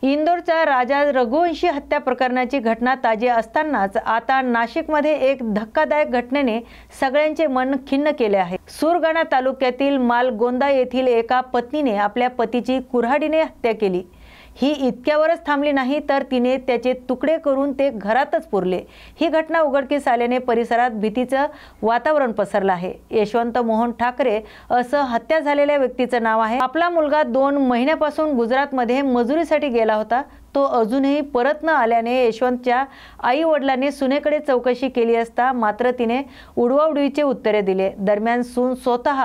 इंदोरचा राजा रघुवंशी हत्या प्रकरणाची घटना ताजी असतानाच आता नाशिकमध्ये एक धक्कादायक घटनेने सगळ्यांचे मन खिन्न केले आहे। सुरगाणा तालुक्यातील मालगोंदा येथील एका पत्नीने आपल्या पतीची कुऱ्हाडीने हत्या केली। ही इतक्यावरच थांबली नाही तर तिने त्याचे तुकडे करून ते घरातच पुरले। ही घटना उघडकीस आल्याने परिसरात भीतीचं वातावरण पसरलं आहे। यशवंत मोहन ठाकरे असं हत्या झालेल्या व्यक्तीचं नाव आहे। आपला मुलगा 2 महिन्यापासून गुजरातमध्ये मजुरीसाठी गेला होता। तो अजूनही परत न आल्याने यशवंतच्या आई वडिलांनी सुनेकडे चौकशी केली असता मात्र तिने उडवाउडवीचे उत्तरे दिले। दरम्यान सून स्वतः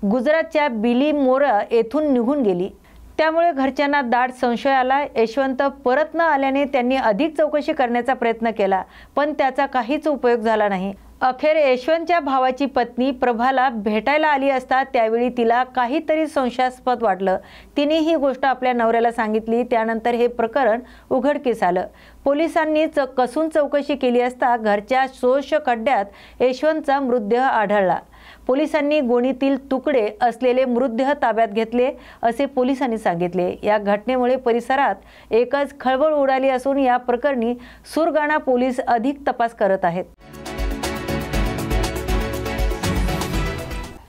गुजरातच्या बिलीमोरा येथून निघून गेली। त्यामुळे घरच्यांना दाट संशय आला। यशवंत परत न आल्याने त्यांनी अधिक चौकशी करण्याचा प्रयत्न केला पण त्याचा काहीच उपयोग झाला नाही। अखेर यशवंतच्या भावाची पत्नी प्रभाला भेटायला आली असता त्यावेळी तिला काहीतरी संशयास्पद वाटलं। तिने ही गोष्ट आपल्या नवऱ्याला सांगितली। त्यानंतर हे प्रकरण उघडकीस आलं। पोलिसांनी कसून चौकशी केली असता घरच्या शोष खड्ड्यात यशवंतचा मृतदेह आढळला। पोलिसांनी गोणीतील तुकडे असलेले मृतदेह ताब्यात घेतले असे पोलिसांनी सांगितले। या घटनेमुळे परिसरात एकच खळबळ उडाली असून या प्रकरणी सुरगाणा पोलीस अधिक तपास करत आहेत।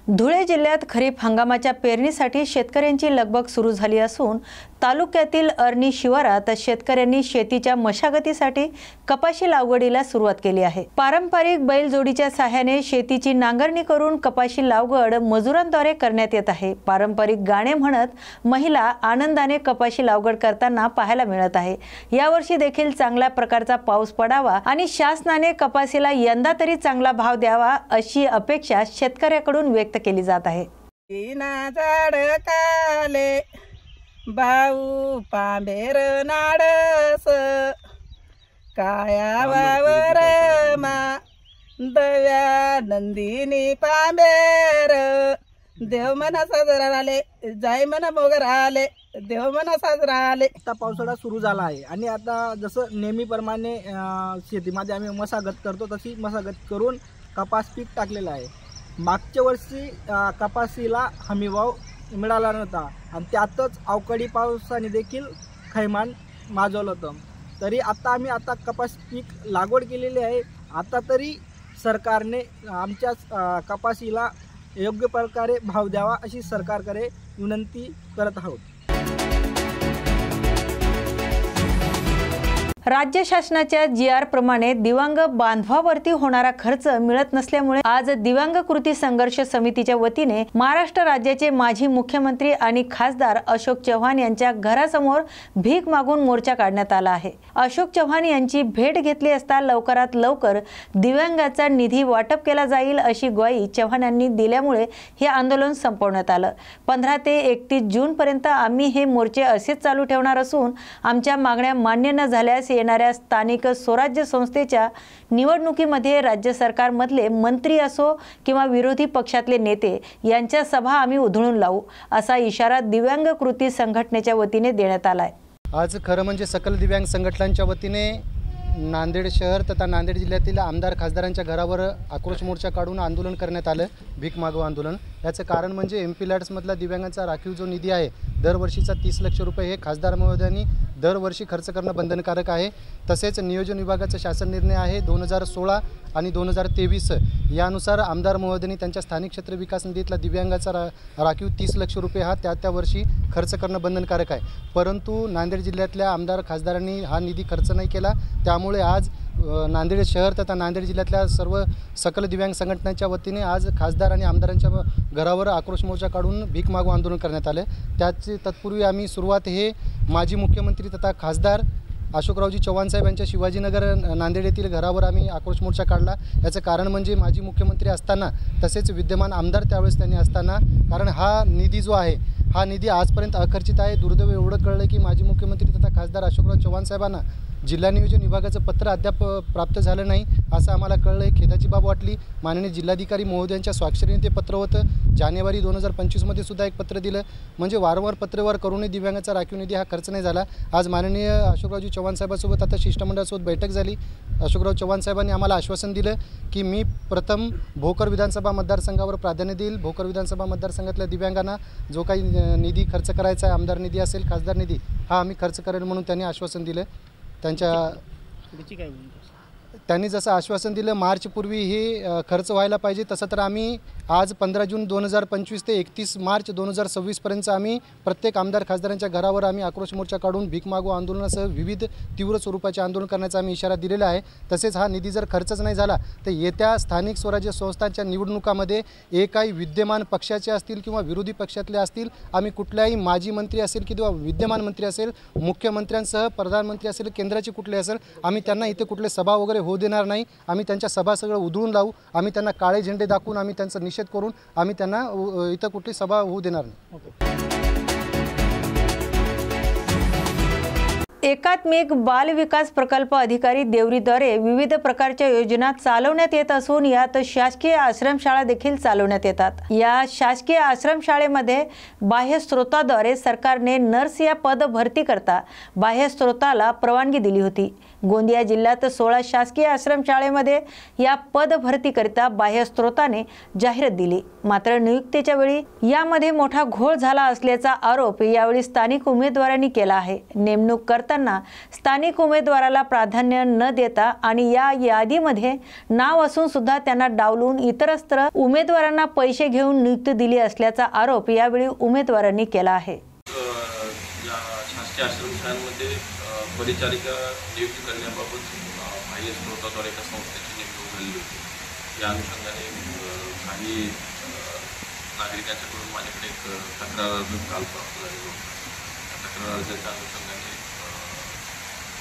धुळे जिल्ह्यात खरीप हंगामाच्या पेरणीसाठी शेतकऱ्यांची लगबग सुरू झाली असून तालुक्यातील अर्णी शिवारात शेतकऱ्यांनी शेतीच्या मशागतीसाठी कपाशी लागवडीला सुरुवात केली आहे। पारंपरिक बैलजोडीच्या सहाय्याने शेतीची नांगरणी करून कपाशी लागवड मजुरांद्वारे करण्यात येत आहे। पारंपरिक गाणे म्हणत महिला आनंदाने कपाशी लागवड करताना पाहायला मिळत आहे। यावर्षी देखील चांगल्या प्रकारचा पाऊस पडावा आणि शासनाने कपाशीला यंदा तरी चांगला भाव द्यावा अशी अपेक्षा शेतकऱ्याकडून व्यक्त केली जात आहे। भाऊ पांबेर नाडस काया वावर मा दव्या नंदिनी पांबेर देव मना साजरा आले जाय मना मोगर आले देव मना साजरा आले। आता पावसाळा सुरू झाला आहे आणि आता जसं नेहमीप्रमाणे शेतीमध्ये आम्ही मशागत करतो तशी मशागत करून कपास पीक टाकलेलं आहे। मागच्या वर्षी कपाशीला हमीभाव मिळाला नव्हता आणि त्यातच अवकाळी पावसाने देखील खैमान माजवलं होतं। तरी आम्ही कपास पीक लागवड केलेली आहे। आता तरी सरकारने आमच्या कपाशीला योग्य प्रकारे भाव द्यावा अशी सरकारकडे विनंती करत आहोत। राज्य शासनाच्या GR प्रमाणे दिव्यांग बांधवावरती होणारा खर्च मिळत नसल्यामुळे आज दिव्यांग कृती संघर्ष समितीच्या वतीने महाराष्ट्र राज्याचे माजी मुख्यमंत्री आणि खासदार अशोक चव्हाण यांच्या घरासमोर भीक मागून मोर्चा काढण्यात आला आहे। अशोक चव्हाण यांची भेट घेतली असता लवकरात लवकर दिव्यांगाचा निधी वाटप केला जाईल अशी ग्वाही चव्हाण यांनी दिल्यामुळे हे आंदोलन संपवण्यात आलं। 15 ते 31 जून पर्यंत आम्ही हे मोर्चे असेच चालू ठेवणार असून आमच्या मागण्या मान्य न झाल्यास येणाऱ्या स्थानिक स्वराज्य संस्थेच्या निवडणुकीमध्ये राज्य सरकारमधले मंत्री असो किंवा विरोधी पक्षातले नेते यांच्या सभा आम्ही उधळून लावू असा इशारा दिव्यांग कृती संघटनेच्या वतीने देण्यात आलाय। आज खरं म्हणजे सकल दिव्यांग संघटनांच्या वतीने नांदेड शहर तथा नांदेड जिल्ह्यातील आमदार खासदारांच्या घरावर आक्रोश मोर्चा काढून आंदोलन करण्यात आलं। भीक मागो आंदोलन। याचं कारण म्हणजे MP लॅड्समधला दिव्यांगांचा राखीव जो निधी आहे दरवर्षीचा 30 लाख रुपये हे खासदार महोदयांनी दरवर्षी खर्च करणं बंधनकारक आहे। तसेच नियोजन विभागाचा शासन निर्णय आहे 2016 आणि 2023 यानुसार आमदार महोदयांनी त्यांच्या स्थानिक क्षेत्र विकास निधीतला दिव्यांगाचा राखीव 30 लाख रुपये हा त्या वर्षी खर्च करणं बंधनकारक आहे। परंतु नांदेड जिल्ह्यातल्या आमदार खासदारांनी हा निधी खर्च नाही केला। त्यामुळे आज नांदेड शहर तथा नांदेड जिल्ह्यातल्या सर्व सकल दिव्यांग संघटनांच्या वतीने आज खासदार आणि आमदारांच्या घरावर आक्रोश मोर्चा काढून भीक मागो आंदोलन करण्यात आले। तत्पूर्वी आम्ही सुरुवात हे माजी मुख्यमंत्री तथा खासदार अशोकरावजी चव्हाण साहेब यांच्या शिवाजीनगर नांदेड येथील घरावर आम्ही आक्रोश मोर्चा काढला। याचं कारण म्हणजे माजी मुख्यमंत्री असताना तसेच विद्यमान आमदार त्यावेळेस त्यांनी असताना कारण हा निधी जो आहे हा निधी आजपर्यंत अखर्चित आहे। दुर्दैव एवढं कळलं की माजी मुख्यमंत्री तथा खासदार अशोकराव चव्हाण साहेबांना जिल्हा नियोजन विभागाचं पत्र अद्याप प्राप्त झालं नाही असं आम्हाला कळलं। खेदाची बाब वाटली। माननीय जिल्हाधिकारी महोदयांच्या स्वाक्षरीने ते पत्र होतं जानेवारी 2025मध्ये सुद्धा एक पत्र दिलं, म्हणजे वारंवार पत्रव्यवहार करूनही दिव्यांगाचा राखीव निधी हा खर्च नाही झाला। आज माननीय अशोकरावजी चव्हाण साहेबांसोबत आता शिष्टमंडळासोबत बैठक झाली। अशोकराव चव्हाण साहेबांनी आम्हाला आश्वासन दिलं की मी प्रथम भोकर विधानसभा मतदारसंघावर प्राधान्य देईल। भोकर विधानसभा मतदारसंघातल्या दिव्यांगांना जो काही निधी खर्च करायचा आहे, आमदार निधी असेल, खासदार निधी, हा आम्ही खर्च करेल म्हणून त्यांनी आश्वासन दिलं। त्यांनी जसं आश्वासन दिलं मार्चपूर्वी हे खर्च व्हायला पाहिजे, तसं तर आम्ही आज 15 जून 2025 ते 31 मार्च 2026पर्यंत आम्ही प्रत्येक आमदार खासदारांच्या घरावर आम्ही आक्रोश मोर्चा काढून भीक मागो आंदोलनासह विविध तीव्र स्वरूपाचे आंदोलन करण्याचा आम्ही इशारा दिलेला आहे। तसेच हा निधी जर खर्चच नाही झाला तर येत्या स्थानिक स्वराज्य संस्थांच्या निवडणुकामध्ये एकाही विद्यमान पक्षाचे असतील किंवा विरोधी पक्षातले असतील, आम्ही कुठल्याही माजी मंत्री असेल किंवा विद्यमान मंत्री असेल, मुख्यमंत्र्यांसह प्रधानमंत्री असेल, केंद्राचे कुठले असेल, आम्ही त्यांना इथे कुठले सभा वगैरे होऊ देणार नाही। आम्ही त्यांच्या सभा सगळं उधळून लावू, आम्ही त्यांना काळे झेंडे दाखवून आम्ही त्यांचा निषेध करून आम्ही त्यांना इथं कुठली सभा होऊ देणार नाही। एकात्मिक बाल विकास प्रकल्प अधिकारी देवरीद्वारे विविध प्रकारच्या योजना चालवण्यात येत असून यात शासकीय आश्रमशाळा देखील चालवण्यात येतात। या शासकीय आश्रमशाळेमध्ये बाह्य स्रोताद्वारे सरकारने नर्स या पद भरती करता बाह्य स्रोताला परवानगी दिली होती। गोंदिया जिल्ह्यात 16 शासकीय आश्रमशाळेमध्ये या पद भरतीकरिता बाह्य स्रोताने जाहिरात दिली, मात्र नियुक्तीच्या वेळी यामध्ये मोठा घोळ झाला असल्याचा आरोप यावेळी स्थानिक उमेदवारांनी केला आहे। नेमणूक करताना स्थानिक उमेदवाराला प्राधान्य न देता आणि या यादीमध्ये नाव असून सुद्धा त्यांना डावलून इतरत्र उमेदवारांना पैसे घेऊन नियुक्ती दिली असल्याचा आरोप यावेळी उमेदवारांनी केला आहे। आश्रमशाळांमध्ये परिचारिका नियुक्ती करण्याबाबत बाह्य स्रोताद्वारे एका संस्थेची नेमणूक झाली होती। या अनुषंगाने काही नागरिकांच्याकडून माझ्याकडे एक तक्रार अर्ज काल प्राप्त झालेला होता। त्या तक्रार अर्जाच्या अनुषंगाने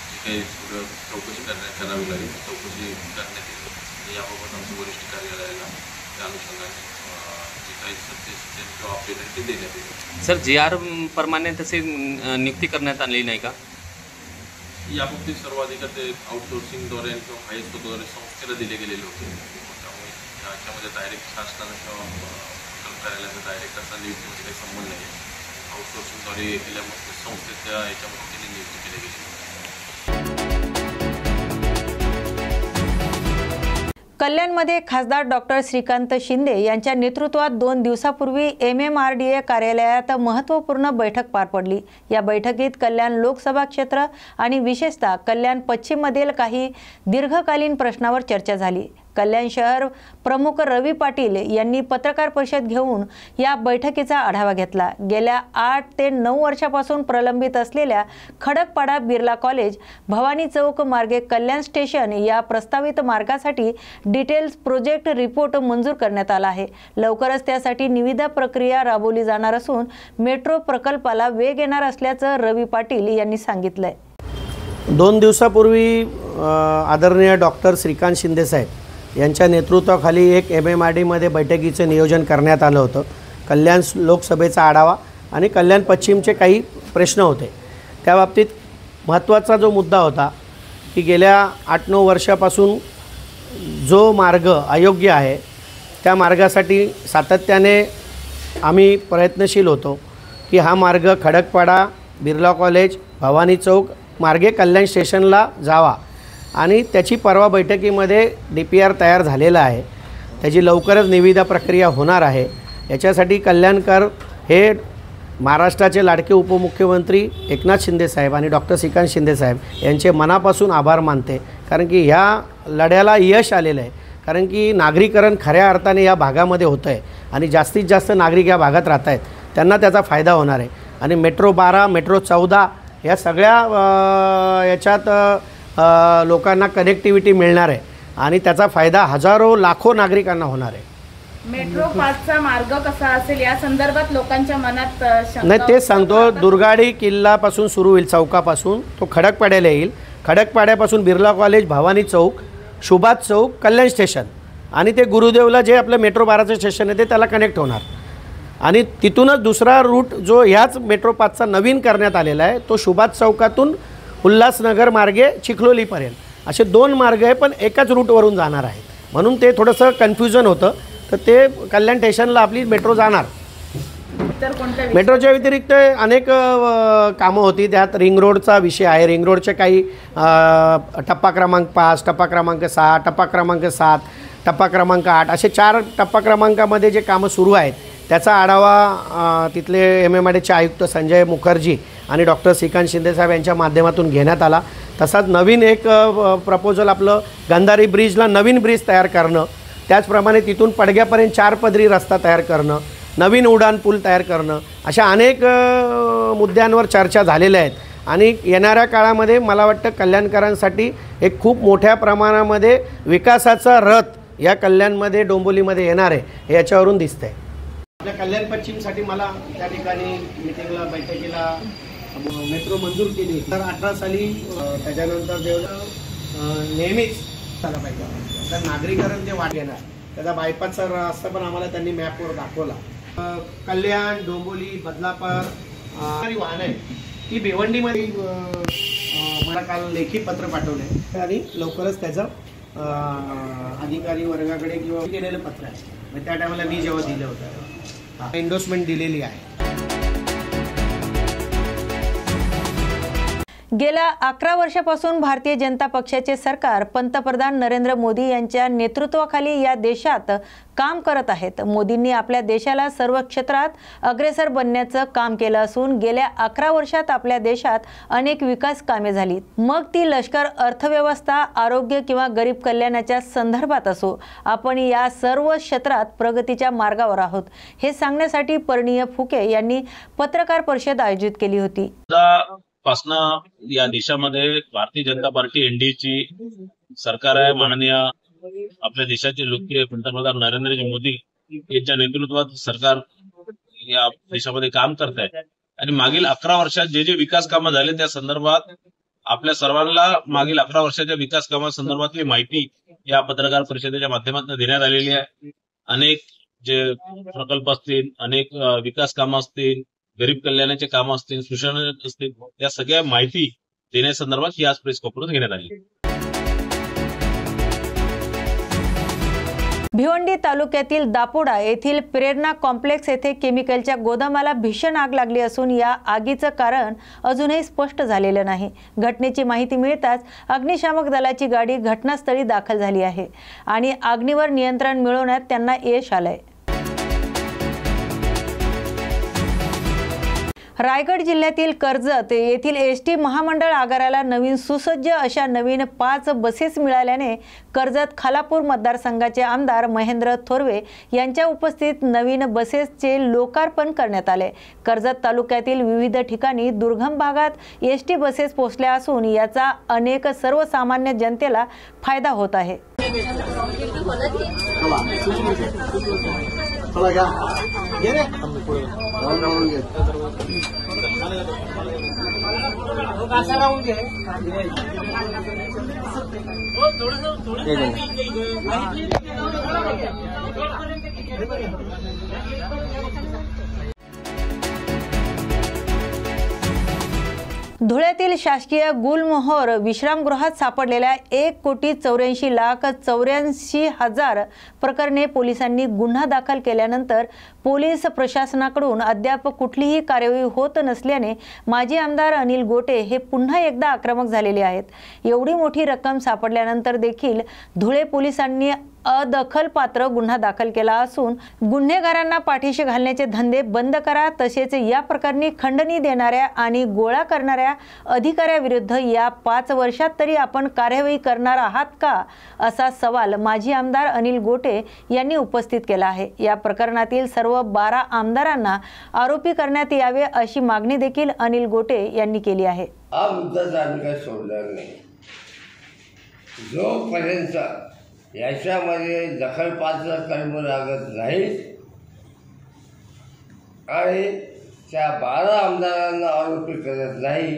जी काही पुढं चौकशी करावी लागेल, चौकशी करण्यात येईल। याबाबत आमच्या वरिष्ठ कार्यालयाला त्या अनुषंगाने जे काही सत्य किंवा अपडेट आहे ते देण्यात येईल। सर, GR प्रमाणे तसे नियुक्ती करण्यात आलेली नाही का? याबाबतीत सर्व अधिकार ते आउटसोर्सिंगद्वारे किंवा बाह्य स्रोताद्वारे संस्थेला दिले गेलेले होते। त्यामुळे याच्यामध्ये डायरेक्ट शासनानं किंवा कार्यालयाचा डायरेक्ट असा नियुक्तीमध्ये काही संबंध नाही आहे। आउटसोर्सिंगद्वारे केल्यामुळे संस्थेच्या याच्यामध्ये त्यांनी नियुक्ती केली गेली। कल्याणमध्ये खासदार डॉक्टर श्रीकांत शिंदे यांच्या नेतृत्वात 2 दिवसापूर्वी MMRDA कार्यालयात महत्त्वपूर्ण बैठक पार पडली। या बैठकीत कल्याण लोकसभा क्षेत्र आणि विशेषतः कल्याण पश्चिममधील काही दीर्घकालीन प्रश्नावर चर्चा झाली। कल्याण शहर प्रमुख रवी पाटील यांनी पत्रकार परिषद घेऊन या बैठकीचा आढावा घेतला। गेल्या 8 ते 9 वर्षापासून प्रलंबित असलेल्या खडकपाडा बिर्ला कॉलेज भवानी चौक मार्गे कल्याण स्टेशन या प्रस्तावित मार्गासाठी डिटेल्स प्रोजेक्ट रिपोर्ट मंजूर करण्यात आला आहे। लवकरच त्यासाठी निविदा प्रक्रिया राबवली जाणार असून मेट्रो प्रकल्पाला वेग येणार असल्याचं रवी पाटील यांनी सांगितलंय। 2 दिवसापूर्वी आदरणीय डॉक्टर श्रीकांत शिंदे साहेब यांच्या नेतृत्वाखाली एक MMRDमध्ये बैठकीचं नियोजन करण्यात आलं होतं। कल्याण लोकसभेचा आढावा आणि कल्याण पश्चिमचे काही प्रश्न होते। त्या बाबतीत महत्त्वाचा जो मुद्दा होता की गेल्या 8-9 वर्षापासून जो मार्ग अयोग्य आहे त्या मार्गासाठी सातत्याने आम्ही प्रयत्नशील होतो की हा मार्ग खडकपाडा बिर्ला कॉलेज भवानी चौक मार्गे कल्याण स्टेशनला जावा आणि त्याची परवा बैठकीमध्ये DPR तयार झालेला आहे। त्याची लवकरच निविदा प्रक्रिया होणार आहे। याच्यासाठी कल्याणकर हे महाराष्ट्राचे लाडके उपमुख्यमंत्री एकनाथ शिंदे साहेब आणि डॉक्टर श्रीकांत शिंदे साहेब यांचे मनापासून आभार मानते, कारण की ह्या लढ्याला यश आलेलं आहे। कारण की नागरीकरण खऱ्या अर्थाने या भागामध्ये होतं आहे आणि जास्तीत जास्त नागरिक या भागात राहत आहेत, त्यांना त्याचा फायदा होणार आहे। आणि मेट्रो 12 मेट्रो 14 या सगळ्या याच्यात लोकांना कनेक्टिव्हिटी मिळणार आहे आणि त्याचा फायदा हजारो लाखो नागरिकांना होणार आहे। मेट्रो 5चा मार्ग कसा असेल या संदर्भात लोकांच्या मनात नाही, तेच सांगतो। दुर्गाडी किल्लापासून सुरू होईल, चौकापासून तो खडकपाड्याला येईल। खडकपाड्यापासून बिर्ला कॉलेज भवानी चौक सुभाष चौक कल्याण स्टेशन आणि ते गुरुदेवला जे आपलं मेट्रो 12चं स्टेशन आहे ते त्याला कनेक्ट होणार आणि तिथूनच दुसरा रूट जो ह्याच मेट्रो 5चा नवीन करण्यात आलेला आहे तो सुभाष चौकातून उल्हासनगर मार्गे चिखलोलीपर्यंत असे 2 मार्ग आहे, पण एकाच रूटवरून जाणार आहेत। म्हणून ते थोडंसं कन्फ्युजन होतं तर ते कल्याण स्टेशनला आपली मेट्रो जाणार. तर कोणत्या मेट्रोच्या व्यतिरिक्त अनेक कामं होती. त्यात रिंग रोडचा विषय आहे. रिंग रोडचे काही टप्पा क्रमांक 5, टप्पा क्रमांक 6, टप्पा क्रमांक 7, टप्पा क्रमांक 8 असे 4 टप्पा क्रमांकामध्ये जे कामं सुरू आहेत त्याचा आढावा तिथले MMRDAचे आयुक्त संजय मुखर्जी आणि डॉक्टर श्रीकांत शिंदेसाहेब यांच्या माध्यमातून घेण्यात आला. तसाच नवीन एक प्रपोजल आपलं गंधारी ब्रिजला नवीन ब्रिज तयार करणं, त्याचप्रमाणे तिथून पडग्यापर्यंत 4 पदरी रस्ता तयार करणं, नवीन उड्डाण पूल तयार करणं, अशा अनेक मुद्द्यांवर चर्चा झालेल्या आहेत. आणि येणाऱ्या काळामध्ये मला वाटतं कल्याणकरांसाठी एक खूप मोठ्या प्रमाणामध्ये विकासाचा रथ या कल्याणमध्ये डोंबिवलीमध्ये येणार आहे हे याच्यावरून दिसतंय. आपल्या कल्याण पश्चिमसाठी मला त्या ठिकाणी मिटिंगला बैठकीला मेट्रो मंजूर केली. तर 18 साली त्याच्यानंतर नेहमीच झालं पाहिजे. तर नागरिकांना ते वाट घेणार. त्याचा बायपासचा रस्ता पण आम्हाला त्यांनी मॅपवर दाखवला. कल्याण, डोंबिवली, बदलापूर वाहन आहे ती भिवंडीमध्ये मला काल लेखी पत्र पाठवले आणि लवकरच त्याचं अधिकारी वर्गाकडे किंवा केलेलं पत्र आहे. त्या टायमाला मी जेव्हा दिलं होतं एंडोर्समेंट दिलेली आहे. गेल्या 11 वर्षापासून भारतीय जनता पक्षाचे सरकार पंतप्रधान नरेंद्र मोदी यांच्या नेतृत्वाखाली या देशात काम करत आहेत. मोदींनी आपल्या देशाला सर्व क्षेत्रात अग्रेसर बनण्याचं काम केलं असून गेल्या 11 वर्षात आपल्या देशात अनेक विकास कामे झाली. मग ती लष्कर, अर्थव्यवस्था, आरोग्य किंवा गरीब कल्याणाच्या संदर्भात असो, आपण या सर्व क्षेत्रात प्रगतीच्या मार्गावर आहोत हे सांगण्यासाठी परिणीय फुके यांनी पत्रकार परिषद आयोजित केली होती. पासनं या देशामध्ये भारतीय जनता पार्टी NDAची सरकार आहे. माननीय आपल्या देशाचे लोकप्रिय पंतप्रधान नरेंद्र मोदी यांच्या नेतृत्वात सरकार या देशामध्ये काम करत आहे. आणि मागील 11 वर्षात जे जे विकास कामं झाले त्या संदर्भात आपल्या सर्वांना मागील 11 वर्षाच्या विकास कामांसंदर्भातली माहिती या पत्रकार परिषदेच्या माध्यमातून देण्यात आलेली आहे. अनेक जे प्रकल्प असतील, अनेक विकास कामं असतील, गरीब कल्याणाचे कामं असतील, सूचना असतील, या सगळ्या माहिती देण्यासंदर्भात ही आज प्रेस कॉन्फरन्स घेण्यात आली. भिवंडी तालुक्यातील दापोडा येथील प्रेरणा कॉम्प्लेक्स येथे केमिकलच्या गोदामाला भीषण आग लागली असून या आगीचं कारण अजूनही स्पष्ट झालेलं नाही. घटनेची माहिती मिळताच अग्निशामक दलाची गाडी घटनास्थळी दाखल झाली आहे आणि आगीवर नियंत्रण मिळवण्यात त्यांना यश आलंय. रायगड जिल्ह्यातील कर्जत येथील ST महामंडळ आगाराला नवीन सुसज्ज अशा नवीन 5 बसेस मिळाल्याने कर्जत खालापूर मतदारसंघाचे आमदार महेंद्र थोरवे यांच्या उपस्थितीत नवीन बसेसचे लोकार्पण करण्यात आले. कर्जत तालुक्यातील विविध ठिकाणी दुर्गम भागात ST बसेस पोहोचल्या असून याचा अनेक सर्वसामान्य जनतेला फायदा होत आहे. धुळ्यातील शासकीय गुलमोहर विश्रामगृहात सापडलेल्या 1,84,84,000 प्रकरणे पोलिसांनी गुन्हा दाखल केल्यानंतर पोलीस प्रशासनाकडून अद्याप कुठलीही कार्यवाही होत नसल्याने माजी आमदार अनिल गोटे हे पुन्हा एकदा आक्रमक झालेले आहेत. एवढी मोठी रक्कम सापडल्यानंतर देखील धुळे पोलिसांनी अदखलपात्र गुन्हा दाखल केला असून गुन्हेगारांना पाठीशी घालण्याचे धंदे बंद करा, तसेच या प्रकरणी खंडणी देणाऱ्या आणि गोळा करणाऱ्या अधिकाऱ्याविरुद्ध या 5 वर्षात तरी आपण कार्यवाही करणार आहात का, असा सवाल माजी आमदार अनिल गोटे यांनी उपस्थित केला आहे. या प्रकरणातील सर्व 12 आमदारांना आरोपी करण्यात यावे अशी मागणी देखील अनिल गोटे यांनी केली आहे. हा मुद्दा आम्ही काय सोडणार नाही. जोपर्यंत याच्यामध्ये दखलपात्र कर्म लागत नाही आणि त्या 12 आमदारांना आरोपी करत नाही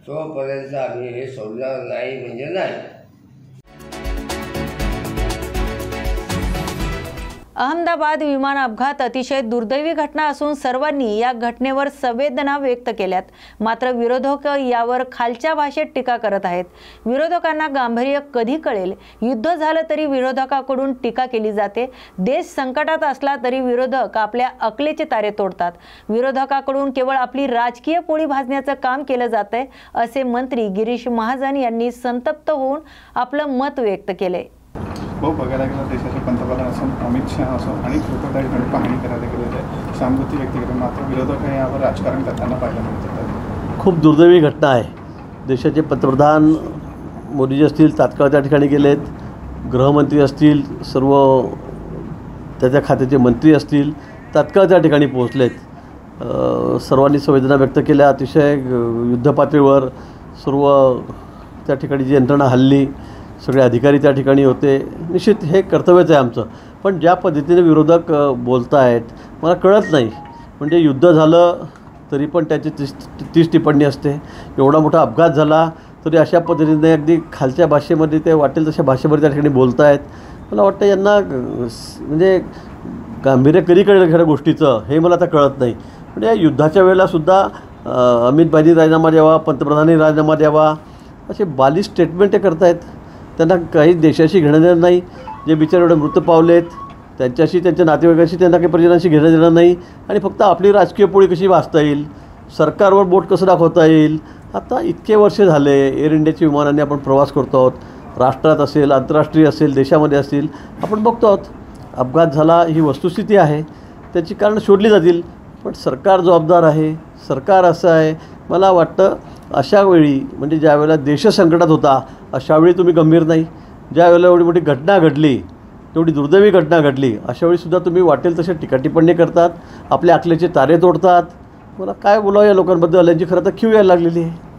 तोपर्यंत आम्ही हे सोडणार नाही म्हणजे नाही. अहमदाबाद विमान अपघात अतिशय दुर्दैवी घटना असून सर्वांनी या घटनेवर संवेदना व्यक्त केल्यात. मात्र विरोधक यावर खालच्या भाषेत टीका करत आहेत. विरोधकांना गांभीर्य कधी कळेल? युद्ध झालं तरी विरोधकाकडून टीका केली जाते. देश संकटात असला तरी विरोधक आपल्या अकलेचे तारे तोडतात. विरोधकाकडून केवळ आपली राजकीय पोळी भाजण्याचं काम केलं जातंय, असे मंत्री गिरीश महाजन यांनी संतप्त होऊन आपलं मत व्यक्त केले. बघायला गेलं देशाचे पंतप्रधान असो, अमित शहा असो आणि लोक त्या ठिकाणी पाहणी करायला गेलेले, सहानुभूती व्यक्त केली, मात्र विरोधक यावर राजकारण करताना पाहायला मिळतात. खूप दुर्दैवी घटना आहे. देशाचे पंतप्रधान मोदीजी असतील तात्काळ त्या ठिकाणी गेलेत, गृहमंत्री असतील, सर्व त्याच्या खात्याचे मंत्री असतील तात्काळ त्या ठिकाणी पोहोचलेत. सर्वांनी संवेदना व्यक्त केल्या. अतिशय युद्धपातळीवर सर्व त्या ठिकाणी जी यंत्रणा हल्ली, सगळे अधिकारी त्या ठिकाणी होते. निश्चित हे कर्तव्यच आहे आमचं. पण ज्या पद्धतीने विरोधक बोलत आहेत मला कळत नाही. म्हणजे युद्ध झालं तरी पण त्याची 30 टिप्पणी असते. एवढा मोठा अपघात झाला तरी अशा पद्धतीने अगदी खालच्या भाषेमध्ये ते वाटेल तशा भाषेमध्ये त्या ठिकाणी बोलत आहेत. मला वाटतं यांना म्हणजे गांभीर्य कधी कळेल खऱ्या गोष्टीचं हे मला आता कळत नाही. म्हणजे या युद्धाच्या वेळेलासुद्धा अमितभाईंनी राजीनामा द्यावा, पंतप्रधानांनी राजीनामा द्यावा, असे बालिश स्टेटमेंट ते करतायत. त्यांना काही देशाशी घेणं देणं नाही. जे बिचारे एवढे मृत पावलेत त्यांच्याशी, त्यांच्या नातेवाईकांशी त्यांना काही परिजनांशी घेणं देणं नाही. आणि फक्त आपली राजकीय पोळी कशी वाचता येईल, सरकारवर बोट कसं दाखवता येईल. आता इतके वर्ष झाले एअर इंडियाच्या विमानाने आपण प्रवास करतो आहोत. राष्ट्रात असेल, आंतरराष्ट्रीय असेल, देशामध्ये असतील, आपण बघतो आहोत. अपघात झाला ही वस्तुस्थिती आहे, त्याची कारणं शोधली जातील. पण सरकार जबाबदार आहे. सरकार असं आहे. मला वाटतं अशा वेळी म्हणजे ज्या वेळेला देश संकटात होता अशावेळी तुम्ही गंभीर नाही. ज्या वेळेला एवढी मोठी घटना घडली, तेवढी दुर्दैवी घटना घडली, अशावेळीसुद्धा तुम्ही वाटेल तसे टीकाटिप्पणी करतात, आपल्या अकलेचे तारे तोडतात. मला काय बोलावं या लोकांबद्दल, यांची खरं तर खीव यायला लागलेली आहे.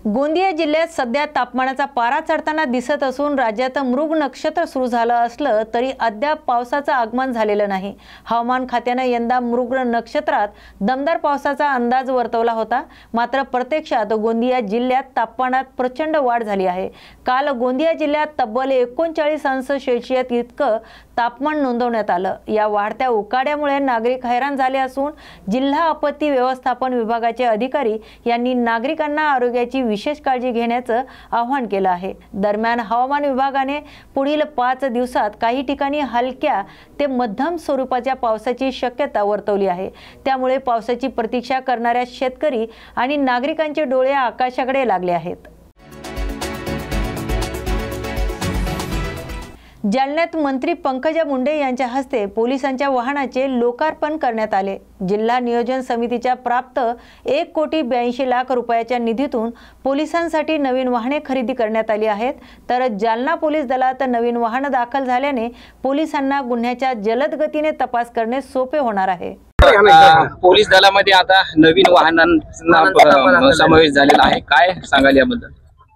गोंदिया जिल्ह्यात सध्या तापमानाचा पारा चढताना दिसत असून राज्यात मृग नक्षत्र सुरू झालं असलं तरी अद्याप पावसाचं आगमन झालेलं नाही. हवामान खात्यानं यंदा मृग नक्षत्रात दमदार पावसाचा अंदाज वर्तवला होता. मात्र प्रत्यक्षात गोंदिया जिल्ह्यात तापमानात प्रचंड वाढ झाली आहे. काल गोंदिया जिल्ह्यात तब्बल 39 अंश सेल्सिअस इतकं तापमान नोंदवण्यात आलं. या वाढत्या उकाड्यामुळे नागरिक हैराण झाले असून जिल्हा आपत्ती व्यवस्थापन विभागाचे अधिकारी यांनी नागरिकांना आरोग्याची विशेष काळजी घेण्याचं आवाहन केलं आहे. दरम्यान हवामान विभागाने पुढील 5 दिवसात काही ठिकाणी हलक्या ते मध्यम स्वरूपाच्या पावसाची शक्यता वर्तवली आहे. त्यामुळे पावसाची प्रतीक्षा करणाऱ्या शेतकरी आणि नागरिकांचे डोळे आकाशाकडे लागले आहेत. जालन्यात मंत्री पंकजा मुंडे यांच्या हस्ते पोलिसांच्या वाहनाचे लोकार्पण करण्यात आले. जिल्हा नियोजन समितीच्या प्राप्त 1,82,00,000 रुपयाच्या निधीतून पोलिसांसाठी नवीन वाहने खरेदी करण्यात आली आहेत. तर जालना पोलीस दलात नवीन वाहन दाखल झाल्याने पोलिसांना गुन्ह्याच्या जलद गतीने तपास करणे सोपे होणार आहे. पोलीस दलामध्ये आता नवीन वाहनांचा समावेश झालेला आहे. काय सांगाल याबद्दल?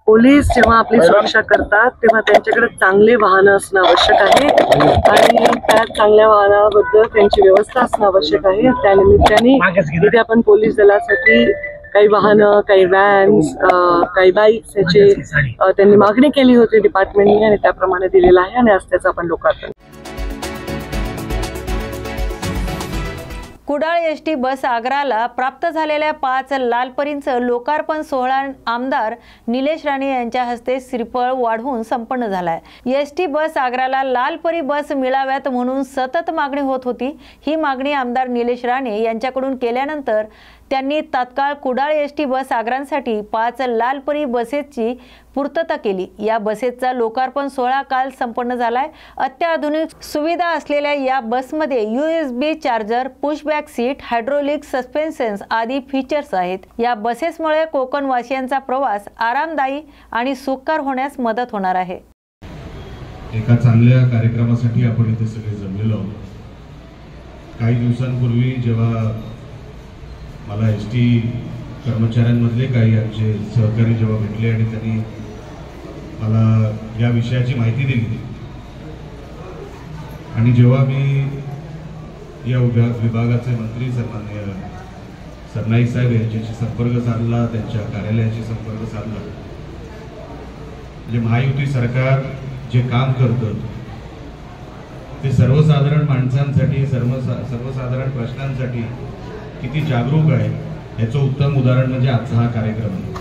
पोलीस जेव्हा आपली सुरक्षा करतात तेव्हा त्यांच्याकडे चांगले वाहनं असणं आवश्यक आहे आणि त्या चांगल्या वाहनाबद्दल त्यांची व्यवस्था असणं आवश्यक आहे. त्यानिमित्ताने इथे आपण पोलीस दलासाठी काही वाहनं, काही व्हॅन्स, काही बाईक्स याची त्यांनी मागणी केली होती डिपार्टमेंटने आणि त्याप्रमाणे दिलेला आहे आणि आज त्याचं आपण लोकार्पण. कुडाळ एसटी बस आग्राला प्राप्त झालेल्या 5 लालपरींचं लोकार्पण सोहळा आमदार निलेश राणे यांच्या हस्ते श्रीफळ वाढवून संपन्न झालाय. एसटी बस आग्राला लालपरी बस मिळाव्यात म्हणून सतत मागणी होत होती. ही मागणी आमदार निलेश राणे यांच्याकडून केल्यानंतर त्यांनी तात्काळ कुडाळ एसटी बस आग्रांसाठी 5 लालपरी बसेसची पूर्तता केली. या बसेसचा लोकार्पण सोहळा काल संपन्न झालाय. अत्याधुनिक सुविधा असलेल्या या बसमध्ये USB charger, pushback seat, hydraulic suspensions आदी फीचर्स आहेत. या बसेसमुळे कोकणवासियांचा प्रवास आरामदायी आणि सुखकर होण्यास मदत होणार आहे. एका चांगल्या कार्यक्रमासाठी आपण इथे सगळे जमलेलो आहोत. काही दिवसांपूर्वी जेव्हा मला ST कर्मचाऱ्यांमधले काही आमचे सहकारी जेव्हा भेटले आणि त्यांनी मला या विषयाची माहिती दिली आणि जेव्हा मी या विभागाचे मंत्री सन्माननीय सरनाईक साहेब यांच्याशी संपर्क साधला, त्यांच्या कार्यालयाशी संपर्क साधला, म्हणजे महायुती सरकार जे काम करतं ते सर्वसाधारण माणसांसाठी सर्वसाधारण प्रश्नांसाठी किती जागरूक आहे याचं उत्तम उदाहरण म्हणजे आजचा हा कार्यक्रम आहे.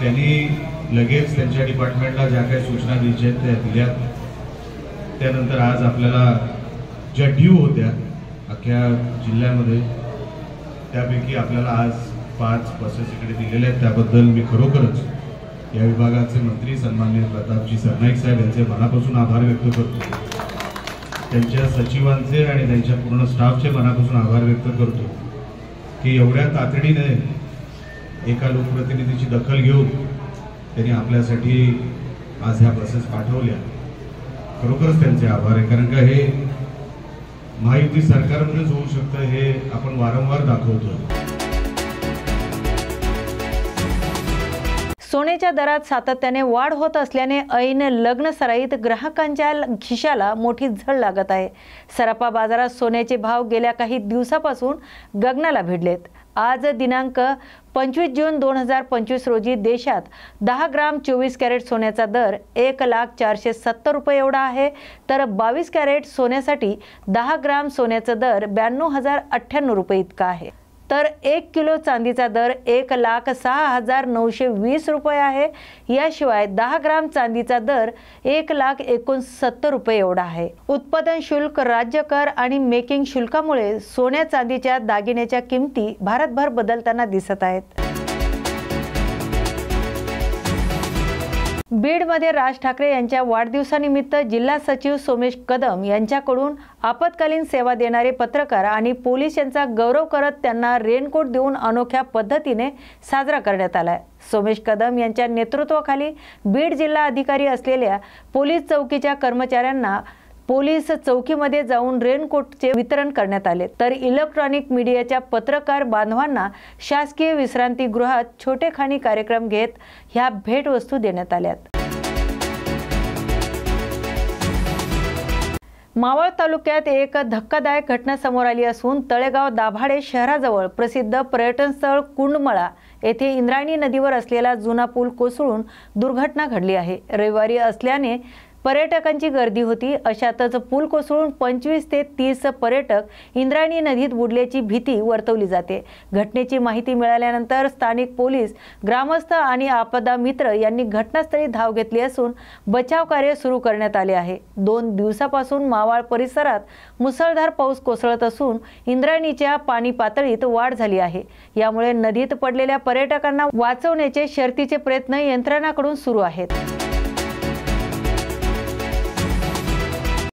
त्यांनी लगेच त्यांच्या डिपार्टमेंटला ज्या काही सूचना द्यायच्या आहेत त्या दिल्या. त्यानंतर आज आपल्याला ज्या ड्यू होत्या अख्ख्या जिल्ह्यामध्ये त्यापैकी आपल्याला आज 5 बसेस इकडे दिलेल्या आहेत. त्याबद्दल मी खरोखरच या विभागाचे मंत्री सन्माननीय प्रतापजी सरनाईक साहेब यांचे मनापासून आभार व्यक्त करतो. त्यांच्या सचिवांचे आणि त्यांच्या पूर्ण स्टाफचे मनापासून आभार व्यक्त करतो की एवढ्या तातडीने एका लोकप्रतिनिधीची दखल घेऊन त्यांनी आपल्यासाठी आज ह्या बसेस पाठवल्या. खरोखरच त्यांचे आभार आहे, कारण का हे महायुती सरकारमध्येच होऊ शकतं हे आपण वारंवार दाखवतो. सोन्याच्या दरात सातत्याने वाढ होत असल्याने ऐन लग्न सराईत ग्राहकांच्या खिशाला मोठी झळ लागत आहे. सराफा बाजारात सोन्याचे भाव गेल्या काही दिवसापासून गगनाला भिडलेत. आज दिनांक 25 जून 2025 रोजी देशात 10 ग्राम 24 कॅरेट सोन्याचा दर 1,470 रुपये एवढा आहे, तर 22 कॅरेट सोन्यासाठी 10 ग्राम सोन्याचा दर 92,098 रुपये इतका आहे. तर 1 किलो चांदीचा दर 1,06,920 रुपये आहे. याशिवाय 10 ग्राम चांदीचा दर 1,69,000 रुपये एवढा आहे. उत्पादन शुल्क, राज्य कर आणि मेकिंग शुल्कामुळे सोन्या चांदीच्या दागिन्याच्या किमती भारतभर बदलताना दिसत आहेत. बीडमध्ये राज ठाकरे यांच्या वाढदिवसानिमित्त जिल्हा सचिव सोमेश कदम यांच्याकडून आपत्कालीन सेवा देणारे पत्रकार आणि पोलीस यांचा गौरव करत त्यांना रेनकोट देऊन अनोख्या पद्धतीने साजरा करण्यात आला. सोमेश कदम यांच्या नेतृत्वाखाली बीड जिल्हा अधिकारी असलेल्या पोलीस चौकीच्या कर्मचाऱ्यांना पोलीस चौकीमध्ये जाऊन रेनकोटचे वितरण करण्यात आले. तर इलेक्ट्रॉनिक मीडियाच्या पत्रकार बांधवांना शासकीय विश्रांतीगृहात छोटेखानी कार्यक्रम घेत ह्या भेटवस्तू देण्यात आल्यात. मावळ तालुक्यात एक धक्कादायक घटना समोर आली असून तळेगाव दाभाडे शहराजवळ प्रसिद्ध पर्यटन स्थळ कुंडमळा येथे इंद्रायणी नदीवर असलेला जुना पूल कोसळून दुर्घटना घडली आहे. रविवारी असल्याने पर्यटकांची गर्दी होती. अशातच पूल कोसळून 25 ते 30 पर्यटक इंद्रायणी नदीत बुडल्याची भीती वर्तवली जाते. घटनेची माहिती मिळाल्यानंतर स्थानिक पोलीस, ग्रामस्थ आणि आपदा मित्र यांनी घटनास्थळी धाव घेतली असून बचाव कार्य सुरू करण्यात आले आहे. 2 दिवसापासून मावळ परिसरात मुसळधार पाऊस कोसळत असून इंद्रायणीच्या पाणी पातळीत वाढ झाली आहे. यामुळे नदीत पडलेल्या पर्यटकांना वाचवण्याचे शर्थीचे प्रयत्न यंत्रणांकडून सुरू आहेत.